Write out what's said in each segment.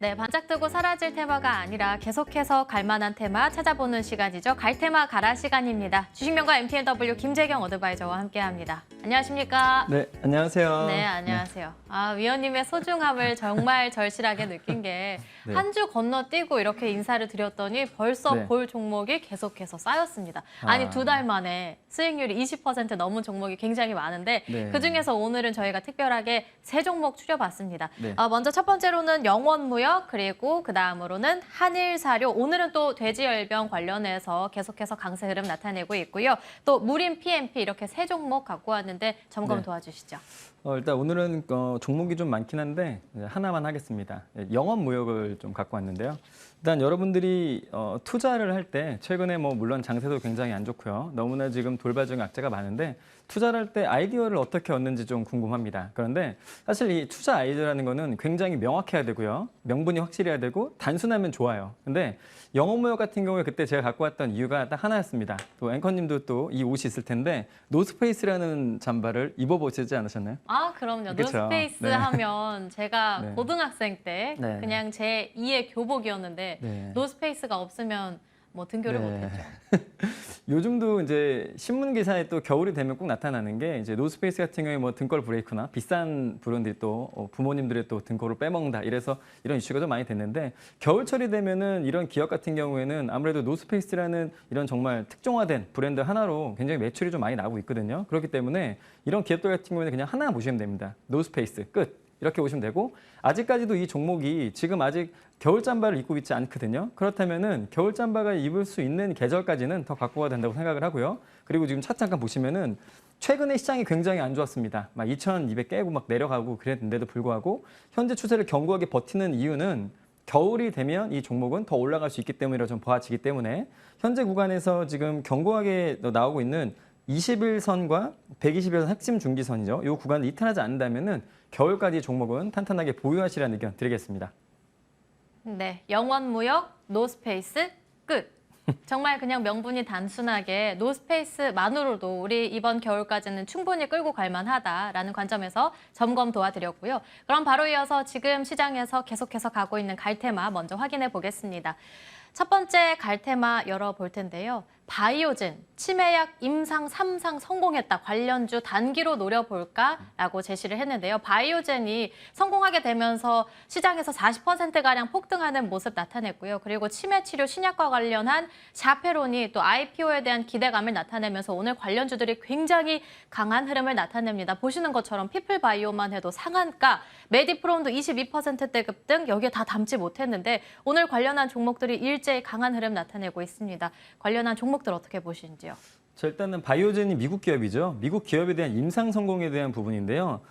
네, 반짝뜨고 사라질 테마가 아니라 계속해서 갈만한 테마 찾아보는 시간이죠. 갈테마 가라 시간입니다. 주식명가 MTNW 김재경 어드바이저와 함께합니다. 안녕하십니까? 네, 안녕하세요. 네, 안녕하세요. 위원님의 소중함을 정말 절실하게 느낀 게 한 주 건너뛰고 이렇게 인사를 드렸더니 벌써 네. 볼 종목이 계속해서 쌓였습니다. 아니, 2달 만에 수익률이 20% 넘은 종목이 굉장히 많은데 네. 그중에서 오늘은 저희가 특별하게 3종목 추려봤습니다. 네. 먼저 첫 번째로는 영원무역, 그리고 그다음으로는 한일사료, 오늘은 또 돼지열병 관련해서 계속해서 강세 흐름 나타내고 있고요. 또 무림 PMP 이렇게 3종목 갖고 왔는데 점검 네. 도와주시죠. 일단 오늘은 종목이 좀 많긴 한데 하나만 하겠습니다. 영업무역을 좀 갖고 왔는데요. 일단 여러분들이 투자를 할 때 최근에 물론 장세도 굉장히 안 좋고요. 너무나 지금 돌발적인 악재가 많은데 투자를 할 때 아이디어를 어떻게 얻는지 좀 궁금합니다. 그런데 사실 이 투자 아이디어라는 거는 굉장히 명확해야 되고요. 명분이 확실해야 되고 단순하면 좋아요. 근데 영업무역 같은 경우에 그때 제가 갖고 왔던 이유가 딱 하나였습니다. 또 앵커님도 또 이 옷이 있을 텐데 노스페이스라는 잠바를 입어보시지 않으셨나요? 그럼요. 그쵸? 노스페이스 네. 하면 제가 네. 고등학생 때 네. 그냥 제 2의 교복이었는데 네. 노스페이스가 없으면 등교를 못했죠. 요즘도 이제 신문 기사에 또 겨울이 되면 꼭 나타나는 게 이제 노스페이스 같은 경우에 등골 브레이크나 비싼 브랜드들이 또 부모님들의 또 등골을 빼먹는다 이래서 이런 이슈가 좀 많이 됐는데 겨울철이 되면은 이런 기업 같은 경우에는 아무래도 노스페이스라는 이런 정말 특종화된 브랜드 하나로 굉장히 매출이 좀 많이 나오고 있거든요. 그렇기 때문에 이런 기업들 같은 경우에는 그냥 하나 보시면 됩니다. 노스페이스 끝. 이렇게 보시면 되고 아직까지도 이 종목이 지금 아직 겨울 잠바를 입고 있지 않거든요. 그렇다면은 겨울 잠바가 입을 수 있는 계절까지는 더 갖고 가야 된다고 생각을 하고요. 그리고 지금 차트 잠깐 보시면은 최근에 시장이 굉장히 안 좋았습니다. 막 2,200 깨고 막 내려가고 그랬는데도 불구하고 현재 추세를 견고하게 버티는 이유는 겨울이 되면 이 종목은 더 올라갈 수 있기 때문이라 좀 보아지기 때문에 현재 구간에서 지금 견고하게 나오고 있는 21선과 120선 핵심 중기선이죠. 이 구간을 이탈하지 않는다면은 겨울까지 종목은 탄탄하게 보유하시라는 의견 드리겠습니다. 네, 영원무역, 노스페이스 끝. 정말 그냥 명분이 단순하게 노스페이스만으로도 우리 이번 겨울까지는 충분히 끌고 갈 만하다라는 관점에서 점검 도와드렸고요. 그럼 바로 이어서 지금 시장에서 계속해서 가고 있는 갈테마 먼저 확인해 보겠습니다. 첫 번째 갈테마 열어볼 텐데요. 바이오젠, 치매약 임상 3상 성공했다. 관련주 단기로 노려볼까라고 제시를 했는데요. 바이오젠이 성공하게 되면서 시장에서 40%가량 폭등하는 모습 나타냈고요. 그리고 치매 치료 신약과 관련한 샤페론이 또 IPO에 대한 기대감을 나타내면서 오늘 관련주들이 굉장히 강한 흐름을 나타냅니다. 보시는 것처럼 피플바이오만 해도 상한가, 메디프롬도 22%대 급등, 여기에 다 담지 못했는데 오늘 관련한 종목들이 일제히 강한 흐름 나타내고 있습니다. 관련한 종목들 어떻게 보시는지요? 자, 일단은 바이오젠이 미국 기업이죠. 미국 기업에 대한 임상 성공에 대한 부분인데요.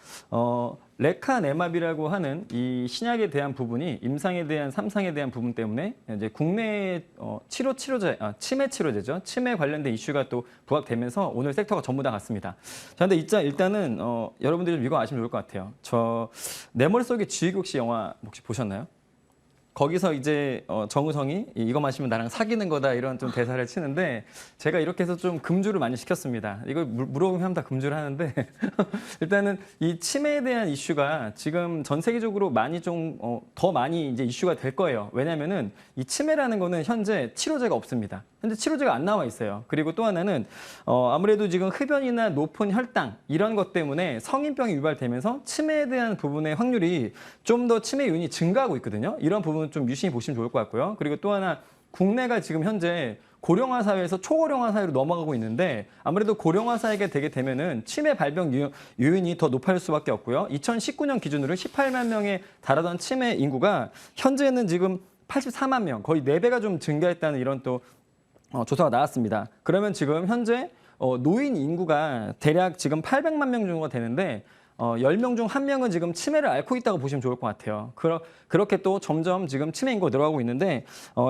레카네마비라고 하는 이 신약에 대한 부분이 임상에 대한 3상에 대한 부분 때문에 이제 국내 치매 치료제죠. 치매 관련된 이슈가 또 부각되면서 오늘 섹터가 전부 다 갔습니다. 자, 근데 일단은 여러분들이 좀 이거 아시면 좋을 것 같아요. 내 머릿속에 지우개 혹시 영화 혹시 보셨나요? 거기서 이제 정우성이 이거 마시면 나랑 사귀는 거다 이런 좀 대사를 치는데 제가 이렇게 해서 좀 금주를 많이 시켰습니다. 이걸 물어보면 다 금주를 하는데 일단은 이 치매에 대한 이슈가 지금 전 세계적으로 많이 좀 더 많이 이제 이슈가 될 거예요. 왜냐면은 이 치매라는 거는 현재 치료제가 없습니다. 현재 치료제가 안 나와 있어요. 그리고 또 하나는 아무래도 지금 흡연이나 높은 혈당 이런 것 때문에 성인병이 유발되면서 치매에 대한 부분의 확률이 좀 더 치매 요인이 증가하고 있거든요. 이런 부분은 좀 유심히 보시면 좋을 것 같고요. 그리고 또 하나 국내가 지금 현재 고령화 사회에서 초고령화 사회로 넘어가고 있는데 아무래도 고령화 사회가 되게 되면은 치매 발병 요인이 더 높아질 수밖에 없고요. 2019년 기준으로 18만 명에 달하던 치매 인구가 현재는 지금 84만 명, 거의 4배가 좀 증가했다는 이런 또 조사가 나왔습니다. 그러면 지금 현재 노인 인구가 대략 지금 800만 명 정도가 되는데 10명 중 1명은 지금 치매를 앓고 있다고 보시면 좋을 것 같아요. 그렇게 또 점점 지금 치매 인구가 늘어가고 있는데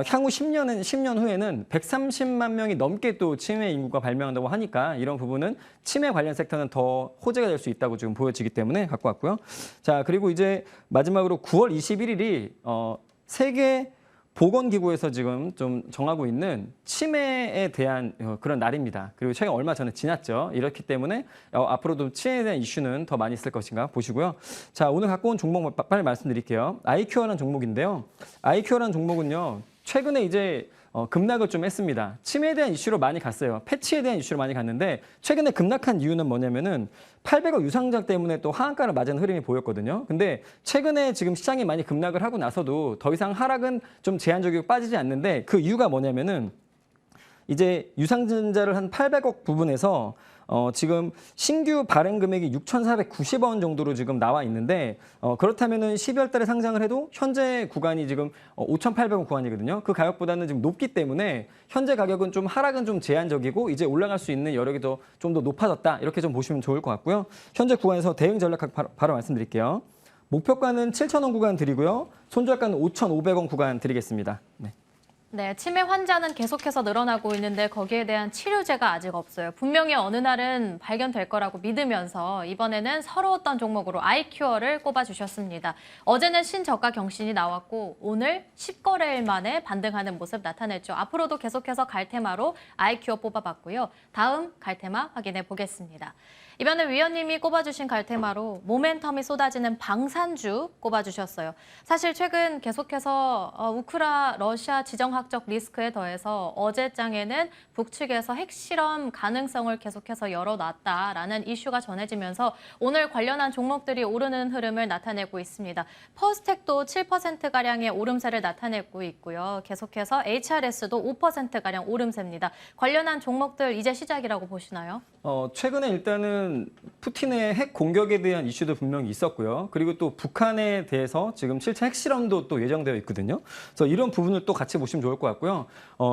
향후 10년 후에는 130만 명이 넘게 또 치매 인구가 발명한다고 하니까 이런 부분은 치매 관련 섹터는 더 호재가 될 수 있다고 지금 보여지기 때문에 갖고 왔고요. 자, 그리고 이제 마지막으로 9월 21일이 세계 보건기구에서 지금 좀 정하고 있는 치매에 대한 그런 날입니다. 그리고 최근 얼마 전에 지났죠. 이렇기 때문에 앞으로도 치매에 대한 이슈는 더 많이 있을 것인가 보시고요. 자, 오늘 갖고 온 종목 빨리 말씀드릴게요. 아이큐어라는 종목인데요. 아이큐어라는 종목은요. 최근에 이제 급락을 좀 했습니다. 치매에 대한 이슈로 많이 갔어요. 패치에 대한 이슈로 많이 갔는데 최근에 급락한 이유는 뭐냐면은 800억 유상증 때문에 또 하한가를 맞은 흐름이 보였거든요. 근데 최근에 지금 시장이 많이 급락을 하고 나서도 더 이상 하락은 좀 제한적이고 빠지지 않는데 그 이유가 뭐냐면은 이제 유상증자를 한 800억 부분에서 지금 신규 발행 금액이 6,490원 정도로 지금 나와 있는데 그렇다면은 12월 달에 상장을 해도 현재 구간이 지금 5,800원 구간이거든요. 그 가격보다는 지금 높기 때문에 현재 가격은 좀 하락은 좀 제한적이고 이제 올라갈 수 있는 여력이 좀 더 높아졌다. 이렇게 좀 보시면 좋을 것 같고요. 현재 구간에서 대응 전략 바로 말씀드릴게요. 목표가는 7,000원 구간 드리고요. 손절가는 5,500원 구간 드리겠습니다. 네. 네, 치매 환자는 계속해서 늘어나고 있는데 거기에 대한 치료제가 아직 없어요. 분명히 어느 날은 발견될 거라고 믿으면서 이번에는 서러웠던 종목으로 아이큐어를 꼽아주셨습니다. 어제는 신저가 경신이 나왔고 오늘 10거래일 만에 반등하는 모습 나타냈죠. 앞으로도 계속해서 갈테마로 아이큐어 뽑아봤고요. 다음 갈테마 확인해 보겠습니다. 이번에 위원님이 꼽아주신 갈테마로 모멘텀이 쏟아지는 방산주 꼽아주셨어요. 사실 최근 계속해서 러시아 지정학적 리스크에 더해서 어제장에는 북측에서 핵실험 가능성을 계속해서 열어놨다라는 이슈가 전해지면서 오늘 관련한 종목들이 오르는 흐름을 나타내고 있습니다. 퍼스텍도 7%가량의 오름세를 나타내고 있고요. 계속해서 HRS도 5%가량 오름세입니다. 관련한 종목들 이제 시작이라고 보시나요? 최근에 일단은 푸틴의 핵 공격에 대한 이슈도 분명히 있었고요. 그리고 또 북한에 대해서 지금 실제 핵실험도 또 예정되어 있거든요. 그래서 이런 부분을 또 같이 보시면 좋을 것 같고요.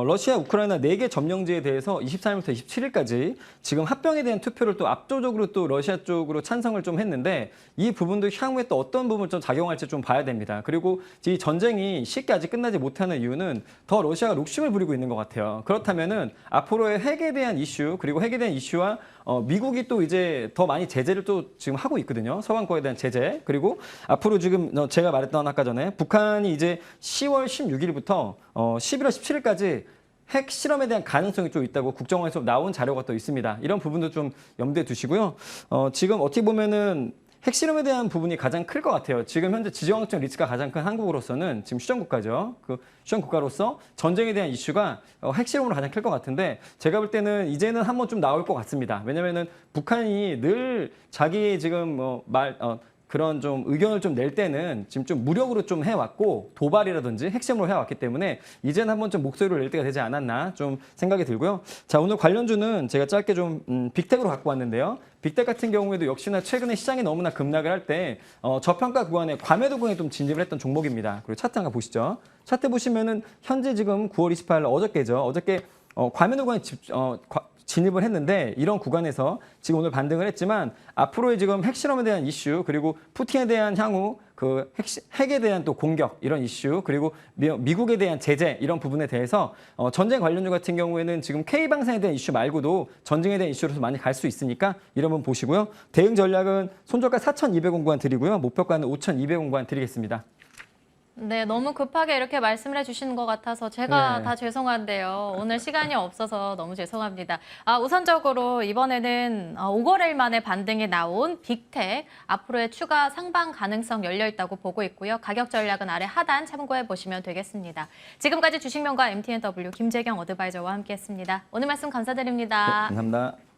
러시아, 우크라이나 4개 점령지에 대해서 23일부터 27일까지 지금 합병에 대한 투표를 또 압도적으로 또 러시아 쪽으로 찬성을 좀 했는데 이 부분도 향후에 또 어떤 부분을 좀 작용할지 좀 봐야 됩니다. 그리고 이 전쟁이 쉽게 아직 끝나지 못하는 이유는 더 러시아가 욕심을 부리고 있는 것 같아요. 그렇다면은 앞으로의 핵에 대한 이슈 그리고 핵에 대한 이슈와 미국이 또 이제 더 많이 제재를 또 지금 하고 있거든요. 서방권에 대한 제재. 그리고 앞으로 지금 제가 말했던 아까 전에 북한이 이제 10월 16일부터 11월 17일까지 핵 실험에 대한 가능성이 좀 있다고 국정원에서 나온 자료가 또 있습니다. 이런 부분도 좀 염두에 두시고요. 지금 어떻게 보면은 핵실험에 대한 부분이 가장 클 것 같아요. 지금 현재 지정학적 리스크가 가장 큰 한국으로서는 지금 휴전국가죠. 그 휴전국가로서 전쟁에 대한 이슈가 핵실험으로 가장 클 것 같은데 제가 볼 때는 이제는 한번 좀 나올 것 같습니다. 왜냐면은 북한이 늘 자기 지금 그런 좀 의견을 좀 낼 때는 지금 좀 무력으로 좀 해왔고 도발이라든지 핵심으로 해왔기 때문에 이제는 한번 좀 목소리를 낼 때가 되지 않았나 좀 생각이 들고요. 자, 오늘 관련주는 제가 짧게 좀 빅텍으로 갖고 왔는데요. 빅텍 같은 경우에도 역시나 최근에 시장이 너무나 급락을 할 때 저평가 구간에 과매도 구간에 좀 진입을 했던 종목입니다. 그리고 차트 한번 보시죠. 차트 보시면은 현재 지금 9월 28일 어저께죠. 어저께 과매도 구간에 진입을 했는데 이런 구간에서 지금 오늘 반등을 했지만 앞으로의 지금 핵실험에 대한 이슈 그리고 푸틴에 대한 향후 그 핵에 대한 또 공격 이런 이슈 그리고 미국에 대한 제재 이런 부분에 대해서 전쟁 관련주 같은 경우에는 지금 K방산에 대한 이슈 말고도 전쟁에 대한 이슈로서 많이 갈 수 있으니까 이런 부분 보시고요. 대응 전략은 손절가 4,200원 구간 드리고요. 목표가는 5,200원 구간 드리겠습니다. 네, 너무 급하게 이렇게 말씀을 해주시는 것 같아서 제가 네. 다 죄송한데요. 오늘 시간이 없어서 너무 죄송합니다. 우선적으로 이번에는 5거래일 만에 반등이 나온 빅텍 앞으로의 추가 상방 가능성 열려 있다고 보고 있고요. 가격 전략은 아래 하단 참고해 보시면 되겠습니다. 지금까지 주식명가 MTNW 김재경 어드바이저와 함께했습니다. 오늘 말씀 감사드립니다. 네, 감사합니다.